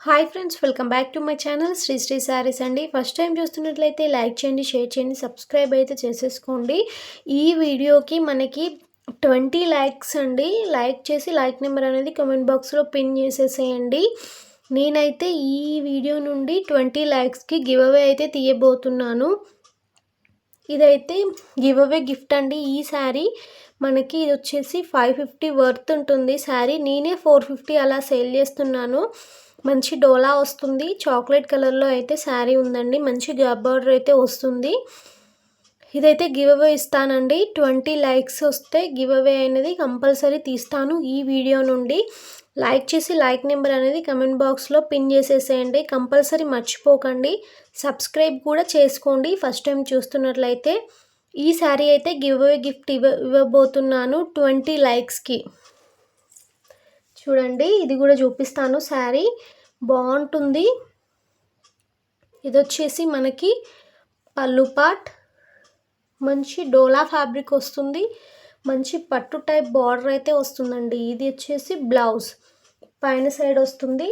Hi friends, welcome back to my channel Sri sarees అండి. First time చూస్తున్నట్లయితే like చేయండి, share చేయండి, సబ్స్క్రైబ్ అయితే చేసేసుకోండి. ఈ వీడియోకి మనకి 20 లైక్స్ అండి. లైక్ చేసి లైక్ నెంబర్ అనేది కామెంట్ బాక్స్లో పిన్ చేసేసేయండి. నేనైతే ఈ వీడియో నుండి 20 లైక్స్కి గివ్ అవే అయితే తీయబోతున్నాను. ఇదైతే గివ్ అవే గిఫ్ట్ అండి. ఈ శారీ మనకి ఇది వచ్చేసి 550 వర్త్ ఉంటుంది శారీ. నేనే 450 అలా సేల్ చేస్తున్నాను. మంచి డోలా వస్తుంది, చాక్లెట్ కలర్లో అయితే శారీ ఉందండి. మంచి గ్యాప్ బార్డర్ అయితే వస్తుంది. ఇదైతే గివ్ అవే ఇస్తానండి. 20 లైక్స్ వస్తే గివ్ అవే అనేది కంపల్సరీ తీస్తాను. ఈ వీడియో నుండి లైక్ చేసి లైక్ నెంబర్ అనేది కమెంట్ బాక్స్లో పిన్ చేసేసేయండి. కంపల్సరీ మర్చిపోకండి. సబ్స్క్రైబ్ కూడా చేసుకోండి ఫస్ట్ టైం చూస్తున్నట్లయితే. ఈ శారీ అయితే గివ్ అవే గిఫ్ట్ ఇవ్వబోతున్నాను 20 లైక్స్కి. చూడండి, ఇది కూడా చూపిస్తాను. శారీ బాగుంటుంది. ఇది వచ్చేసి మనకి పళ్ళు పార్ట్, మంచి డోలా ఫ్యాబ్రిక్ వస్తుంది. మంచి పట్టు టైప్ బార్డర్ అయితే వస్తుందండి. ఇది వచ్చేసి బ్లౌజ్ పైన సైడ్ వస్తుంది,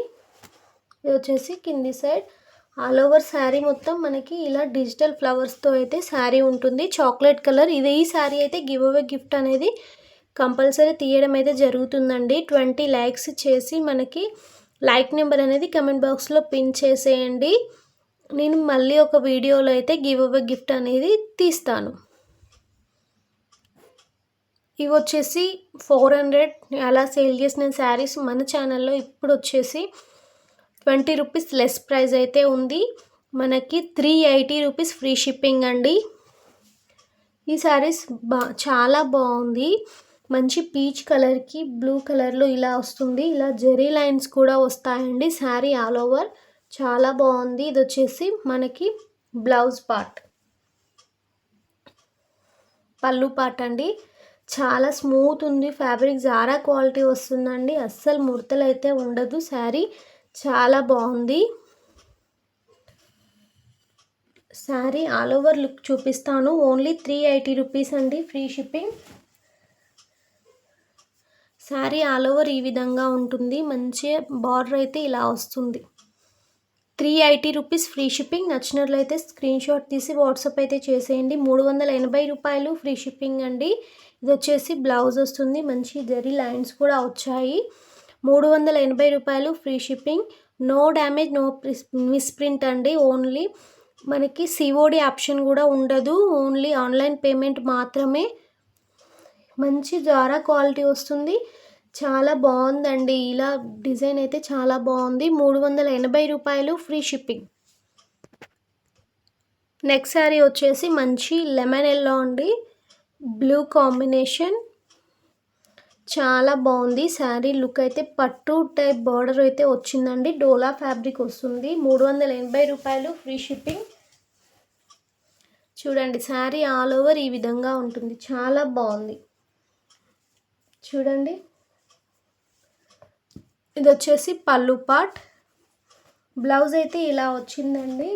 ఇది వచ్చేసి కింది సైడ్. ఆల్ ఓవర్ శారీ మొత్తం మనకి ఇలా డిజిటల్ ఫ్లవర్స్తో అయితే శారీ ఉంటుంది. Chocolate colour. ఈ శారీ అయితే గివ్ అవే గిఫ్ట్ అనేది కంపల్సరీ తీయడం అయితే జరుగుతుందండి. 20 లైక్స్ చేసి మనకి లైక్ నెంబర్ అనేది కమెంట్ బాక్స్లో పిన్ చేసేయండి. నేను మళ్ళీ ఒక వీడియోలో అయితే గివ్ అవే గిఫ్ట్ అనేది తీస్తాను. ఇవి వచ్చేసి 400 అలా సేల్ చేసిన శారీస్ మన ఛానల్లో ఇప్పుడు వచ్చేసి 20 రూపీస్ లెస్ ప్రైస్ అయితే ఉంది. మనకి 380 రూపీస్ ఫ్రీ షిప్పింగ్ అండి. ఈ శారీస్ చాలా బాగుంది. మంచి పీచ్ కలర్కి బ్లూ కలర్లో ఇలా వస్తుంది. ఇలా జెరీ లైన్స్ కూడా వస్తాయండి శారీ ఆల్ ఓవర్. చాలా బాగుంది. ఇది వచ్చేసి మనకి బ్లౌజ్ పార్ట్, పళ్ళు పార్ట్ అండి. చాలా స్మూత్ ఉంది ఫ్యాబ్రిక్. జారా క్వాలిటీ వస్తుందండి. అస్సలు ముడతలు అయితే ఉండదు. శారీ చాలా బాగుంది. శారీ ఆల్ ఓవర్ లుక్ చూపిస్తాను. ఓన్లీ 380 రూపీస్ అండి, free shipping. Sari all over ఈ విధంగా ఉంటుంది. మంచి బార్డర్ అయితే ఇలా వస్తుంది. 380 రూపీస్ ఫ్రీ షిప్పింగ్. నచ్చినట్లయితే స్క్రీన్ షాట్ తీసి వాట్సాప్ అయితే చేసేయండి. 380 రూపాయలు ఫ్రీ షిప్పింగ్ అండి. ఇది వచ్చేసి బ్లౌజ్ వస్తుంది. మంచి జరీ లైన్స్ కూడా వచ్చాయి. 380 రూపాయలు free shipping. No damage, no misprint అండి. ఓన్లీ మనకి సిఓడి ఆప్షన్ కూడా ఉండదు. ఓన్లీ ఆన్లైన్ పేమెంట్ మాత్రమే. మంచి జారా క్వాలిటీ వస్తుంది. చాలా బాగుందండి. ఇలా డిజైన్ అయితే చాలా బాగుంది. 380 రూపాయలు ఫ్రీ షిప్పింగ్. నెక్స్ట్ శారీ వచ్చేసి మంచి లెమన్ ఎల్లో అండి, బ్లూ కాంబినేషన్. చాలా బాగుంది శారీ లుక్ అయితే. పట్టు టైప్ బార్డర్ అయితే వచ్చిందండి. డోలా ఫ్యాబ్రిక్ వస్తుంది. 380 రూపాయలు ఫ్రీ షిప్పింగ్. చూడండి, శారీ ఆల్ ఓవర్ ఈ విధంగా ఉంటుంది. చాలా బాగుంది. చూడండి, ఇది వచ్చేసి పళ్ళు పార్ట్. బ్లౌజ్ అయితే ఇలా వచ్చిందండి.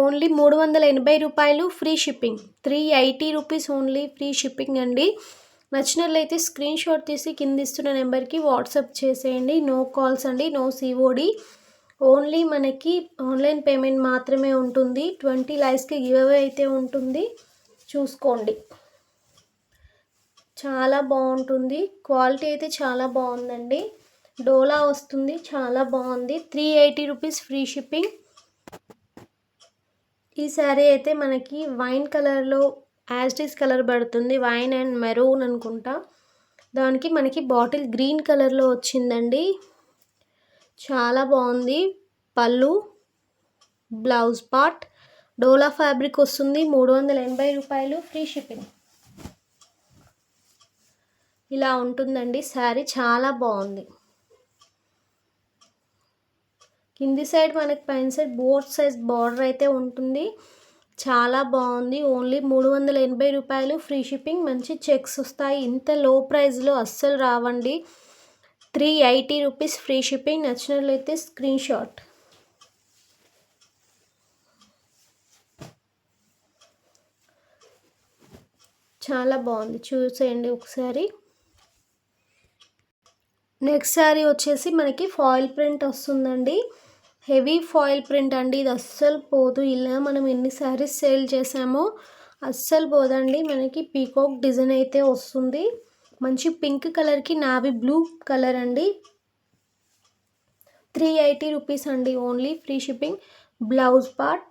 ఓన్లీ 380 రూపాయలు free shipping. 380 rupees only free shipping అండి. నచ్చినట్లయితే స్క్రీన్ షాట్ తీసి కింద ఇస్తున్న నెంబర్కి వాట్సాప్ చేసేయండి. నో కాల్స్ అండి, నో సిఓడి. ఓన్లీ మనకి ఆన్లైన్ పేమెంట్ మాత్రమే ఉంటుంది. 20 లైక్స్కి గివ్ అవే అయితే ఉంటుంది, చూసుకోండి. చాలా బాగుంటుంది. క్వాలిటీ అయితే చాలా బాగుందండి. డోలా వస్తుంది. చాలా బాగుంది. 380 రూపీస్ ఫ్రీ షిప్పింగ్. ఈ శారీ అయితే మనకి వైన్ కలర్లో యాస్టీస్ కలర్ పడుతుంది. వైన్ అండ్ మెరూన్ అనుకుంటా. దానికి మనకి బాటిల్ గ్రీన్ కలర్లో వచ్చిందండి. చాలా బాగుంది. పళ్ళు, బ్లౌజ్ పార్ట్, డోలా ఫ్యాబ్రిక్ వస్తుంది. 380 రూపాయలు ఫ్రీ షిప్పింగ్. ఇలా ఉంటుందండి శారీ. చాలా బాగుంది. కింది సైడ్ మనకి పైన సైడ్ బోత్ సైజ్ బార్డర్ అయితే ఉంటుంది. చాలా బాగుంది. ఓన్లీ 380 రూపాయలు ఫ్రీ షిప్పింగ్. మంచి చెక్స్ వస్తాయి. ఇంత లో ప్రైస్లో అస్సలు రావండి. 380 రూపీస్ ఫ్రీ షిప్పింగ్. నచ్చినట్లయితే స్క్రీన్ షాట్. చాలా బాగుంది, చూసేయండి ఒకసారి. నెక్స్ట్ శారీ వచ్చేసి మనకి ఫాయిల్ ప్రింట్ వస్తుందండి. హెవీ ఫాయిల్ ప్రింట్ అండి. ఇది అస్సలు పోదు. ఇలా మనం ఎన్ని శారీస్ సేల్ చేసామో అస్సలు పోదండి. మనకి పీకాక్ డిజైన్ అయితే వస్తుంది. మంచి పింక్ కలర్కి నావీ బ్లూ కలర్ అండి. 380 రూపీస్ అండి only, free shipping. Blouse part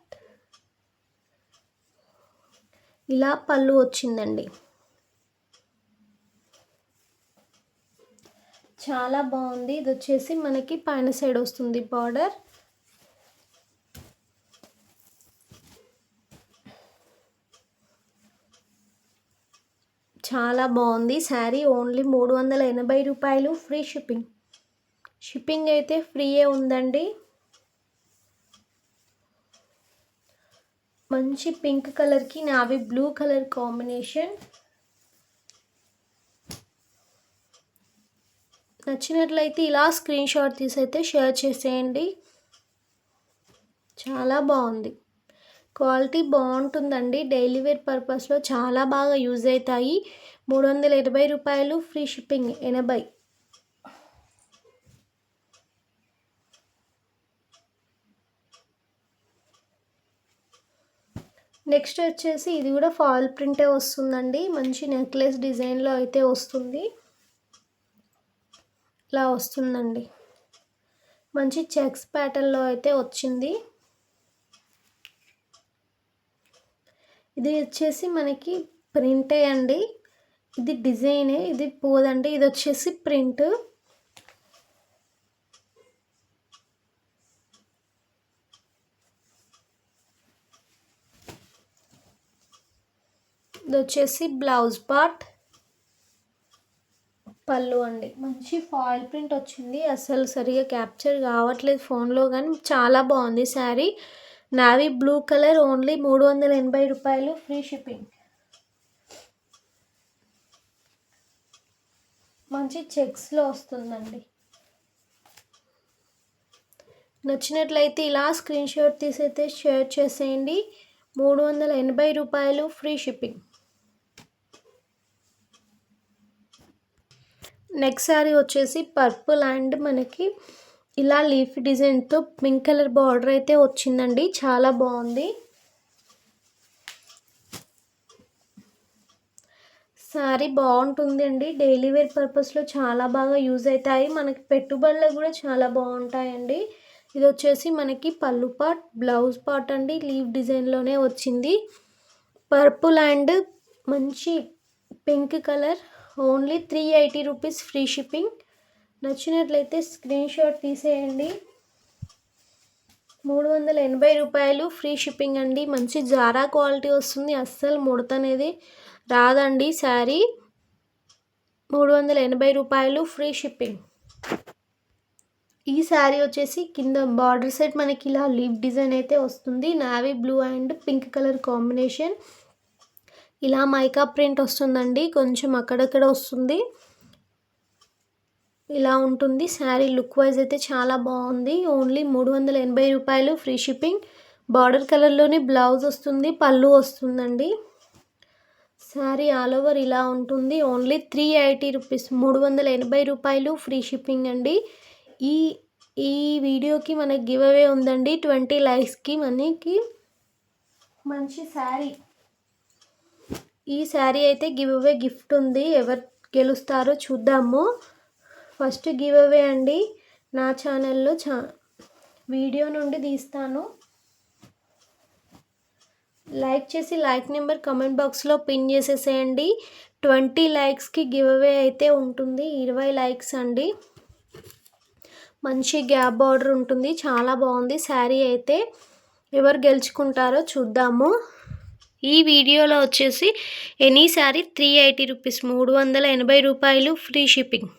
ఇలా పళ్ళు వచ్చిందండి. చాలా బాగుంది. ఇది వచ్చేసి మనకి పైన సైడ్ వస్తుంది బార్డర్. చాలా బాగుంది శారీ. ఓన్లీ 380 రూపాయలు, ఫ్రీ షిప్పింగ్. షిప్పింగ్ అయితే ఫ్రీయే ఉందండి. మంచి పింక్ కలర్కి నావీ బ్లూ కలర్ కాంబినేషన్. నచ్చినట్లయితే ఇలా స్క్రీన్ షాట్ తీసి అయితే షేర్ చేసేయండి. చాలా బాగుంది. క్వాలిటీ బాగుంటుందండి. డైలీ వేర్ పర్పస్లో చాలా బాగా యూజ్ అవుతాయి. 380 రూపాయలు, ఫ్రీ షిప్పింగ్ 80. నెక్స్ట్ వచ్చేసి ఇది కూడా ఫాయిల్ ప్రింటే వస్తుందండి. మంచి నెక్లెస్ డిజైన్లో అయితే వస్తుంది. ఇలా వస్తుందండి. మంచి చెక్స్ ప్యాటర్న్లో అయితే వచ్చింది. ఇది వచ్చేసి మనకి ప్రింటే అండి. ఇది డిజైనే, ఇది పోదండి. ఇది వచ్చేసి ప్రింట్. ఇది వచ్చేసి బ్లౌజ్ పార్ట్, పళ్ళు అండి. మంచి ఫాయిల్ ప్రింట్ వచ్చింది. అసలు సరిగా క్యాప్చర్ కావట్లేదు ఫోన్లో, కానీ చాలా బాగుంది sari. Navy blue colour, only 380 రూపాయలు, ఫ్రీ షిప్పింగ్. మంచి చెక్స్లో వస్తుందండి. నచ్చినట్లయితే ఇలా స్క్రీన్ షాట్ తీసి అయితే షేర్ చేసేయండి. 380 రూపాయలు, ఫ్రీ షిప్పింగ్. నెక్స్ట్ శారీ వచ్చేసి పర్పుల్ అండ్ మనకి ఇలా లీఫ్ డిజైన్తో పింక్ కలర్ బార్డర్ అయితే వచ్చిందండి. చాలా బాగుంది శారీ. బాగుంటుంది అండి. డైలీ వేర్ పర్పస్లో చాలా బాగా యూజ్ అవుతాయి. మనకి పెట్టుబడులకు కూడా చాలా బాగుంటాయండి. ఇది వచ్చేసి మనకి పళ్ళు పార్ట్, బ్లౌజ్ పార్ట్ అండి. లీఫ్ డిజైన్లోనే వచ్చింది. పర్పుల్ అండ్ మంచి pink colour, only 380 rupees, free shipping. నచ్చినట్లయితే స్క్రీన్ షాట్ తీసేయండి. 380 రూపాయలు, ఫ్రీ షిప్పింగ్ అండి. మంచి జారా క్వాలిటీ వస్తుంది. అస్సలు ముడత అనేది రాదండి శారీ. 380 రూపాయలు, ఫ్రీ షిప్పింగ్. ఈ శారీ వచ్చేసి కింద బార్డర్ సైడ్ మనకి ఇలా లీఫ్ డిజైన్ అయితే వస్తుంది. Navy blue and pink colour combination. ఇలా మైకా ప్రింట్ వస్తుందండి. కొంచెం అక్కడక్కడ వస్తుంది. ఇలా ఉంటుంది శారీ. లుక్ వైజ్ అయితే చాలా బాగుంది. ఓన్లీ 380 రూపాయలు, ఫ్రీ షిప్పింగ్. బార్డర్ కలర్లోనే బ్లౌజ్ వస్తుంది, పళ్ళు వస్తుందండి. శారీ ఆల్ ఓవర్ ఇలా ఉంటుంది. ఓన్లీ 380 రూపీస్, 380 రూపాయలు, ఫ్రీ షిప్పింగ్ అండి. ఈ వీడియోకి మనకి గివ్ అవే ఉందండి. 20 లైక్స్కి మనకి మంచి శారీ. ఈ శారీ అయితే గివ్ అవే గిఫ్ట్ ఉంది. ఎవరు గెలుస్తారో చూద్దాము. ఫస్ట్ గివ్ అవే అండి. నా ఛానల్లో వీడియో నుండి తీస్తాను. లైక్ చేసి లైక్ నెంబర్ కమెంట్ బాక్స్లో పిన్ చేసేసేయండి. 20 లైక్స్కి గివ్ అవే అయితే ఉంటుంది. 20 లైక్స్ అండి. మంచి గ్యాప్ బార్డర్ ఉంటుంది. చాలా బాగుంది శారీ అయితే. ఎవరు గెలుచుకుంటారో చూద్దాము. ఈ వీడియోలో వచ్చేసి ఎనీ శారీ 380 రూపీస్, 380 రూపాయలు, ఫ్రీ షిప్పింగ్.